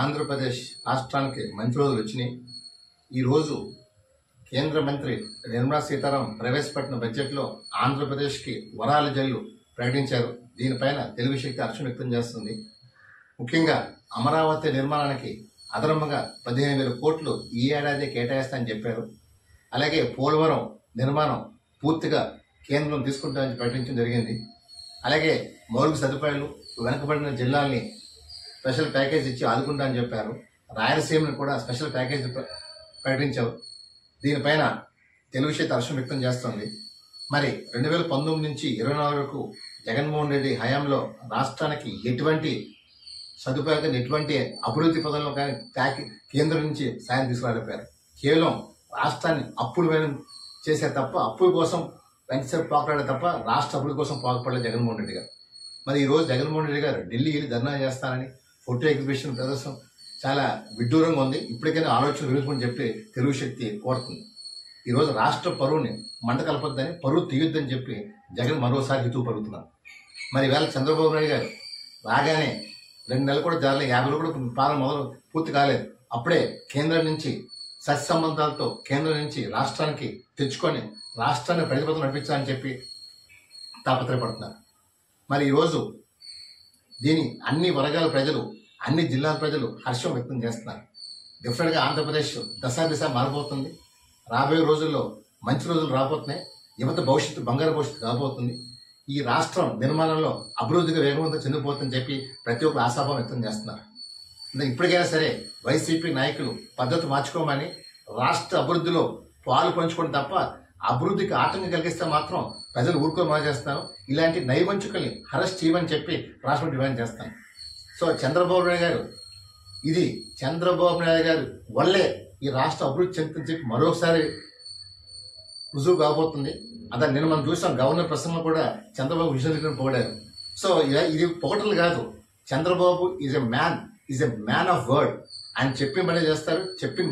ఆంధ్రప్రదేశ్ రాష్ట్రానికి మంచి రోజులు వచ్చినాయి. ఈరోజు కేంద్ర మంత్రి నిర్మలా సీతారామన్ ప్రవేశపెట్టిన బడ్జెట్లో ఆంధ్రప్రదేశ్కి వరాల జల్లు ప్రకటించారు. దీనిపైన తెలుగు శక్తి హర్షం వ్యక్తం చేస్తుంది. ముఖ్యంగా అమరావతి నిర్మాణానికి అదనంగా 15,000 కోట్లు ఈ ఏడాది కేటాయిస్తామని చెప్పారు. అలాగే పోలవరం నిర్మాణం పూర్తిగా కేంద్రం తీసుకుంటామని ప్రకటించడం జరిగింది. అలాగే మౌలిక సదుపాయాలు వెనుకబడిన జిల్లాల్ని స్పెషల్ ప్యాకేజ్ ఇచ్చి ఆదుకుంటామని చెప్పారు. రాయలసీమను కూడా స్పెషల్ ప్యాకేజ్ ప్రకటించారు. దీనిపైన తెలుగు శక్తి హర్షం వ్యక్తం చేస్తుంది. మరి 2019 నుంచి 24 వరకు జగన్మోహన్ రెడ్డి హయాంలో రాష్ట్రానికి ఎటువంటి సదుపాయాలు ఎటువంటి అభివృద్ధి పదంలో కానీ కేంద్రం నుంచి సాయం తీసుకురాలేపారు. కేవలం రాష్ట్రాన్ని అప్పులు చేసే తప్ప అప్పుల కోసం వెంటసేపు పాకులాడే తప్ప రాష్ట్ర అభివృద్ధి కోసం పాకుపడలేదు జగన్మోహన్ రెడ్డి గారు. మరి ఈరోజు జగన్మోహన్ రెడ్డి గారు ఢిల్లీ వెళ్ళి ధర్నా చేస్తానని ఫోటో ఎగ్జిబిషన్ ప్రదర్శన చాలా విడ్డూరంగా ఉంది. ఇప్పటికైనా ఆలోచన విరుచుకుని చెప్పి తెలుగు శక్తి కోరుతుంది. ఈరోజు రాష్ట్ర పరువుని మంట కలపొద్దని, పరువు తీయొద్దని చెప్పి జగన్ మరోసారి హితువు పలుకుతున్నారు. మరి ఈవేళ చంద్రబాబు నాయుడు గారు రాగానే 2 నెలలు కూడా జారలేదు, 50 రోజులు కూడా పాలన పూర్తి కాలేదు. అప్పుడే కేంద్రం నుంచి సత్సంబంధాలతో కేంద్రం నుంచి రాష్ట్రానికి తెచ్చుకొని రాష్ట్రాన్ని ప్రతిపత్తి నడిపించాలని చెప్పి తాపత్రయపడుతున్నారు. మరి ఈరోజు దీని అన్ని వర్గాల ప్రజలు, అన్ని జిల్లాల ప్రజలు హర్షం వ్యక్తం చేస్తున్నారు. డెఫినెట్గా ఆంధ్రప్రదేశ్ దశ మారిపోతుంది. రాబోయే రోజుల్లో మంచి రోజులు రాబోతున్నాయి. యువత భవిష్యత్తు బంగారు భవిష్యత్తు రాబోతుంది. ఈ రాష్ట్రం నిర్మాణంలో అభివృద్ధిగా వేగవంతం చెందిపోతుందని చెప్పి ప్రతి ఒక్కరు ఆశాభావం వ్యక్తం చేస్తున్నారు. ఇప్పటికైనా సరే వైసీపీ నాయకులు పద్ధతి మార్చుకోమని, రాష్ట్ర అభివృద్ధిలో పాలు పంచుకోవడం తప్ప అభివృద్ధికి ఆటంకం కలిగిస్తే మాత్రం ప్రజలు ఊరుకోమని చేస్తాను. ఇలాంటి నైవంచుకల్ని అరెస్ట్ చేయమని చెప్పి రాష్ట్రం డిమాండ్ చేస్తాను. సో చంద్రబాబు నాయుడు గారు, ఇది చంద్రబాబు నాయుడు గారు వల్లే ఈ రాష్ట్ర అభివృద్ధి చెందుతుందని చెప్పి మరొకసారి రుజువు కాబోతుంది. అదే నిన్న మనం చూసాం, గవర్నర్ ప్రసంగంలో కూడా చంద్రబాబు విషయం పొగిడారు. సో ఇది పొగటలు కాదు, Chandrababu is a man of word. ఆయన చెప్పి పని చేస్తారు, చెప్పిన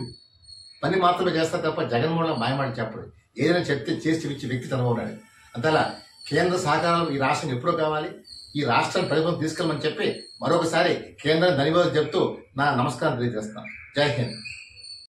పని మాత్రమే చేస్తారు తప్ప జగన్మోహన్ మాయమాడి చెప్పడు. ఏదైనా చెప్తే చేసి చూపించే వ్యక్తి చంద్రబాబు నాయుడు. అంతలా కేంద్ర సహకారం ఈ రాష్ట్రం ఎప్పుడో కావాలి, ఈ రాష్ట్రాన్ని పరిపాలన తీసుకెళ్ళమని చెప్పి మరొకసారి కేంద్రాన్ని ధన్యవాదాలు చెప్తూ నా నమస్కారం తెలియజేస్తాను. జై హింద్.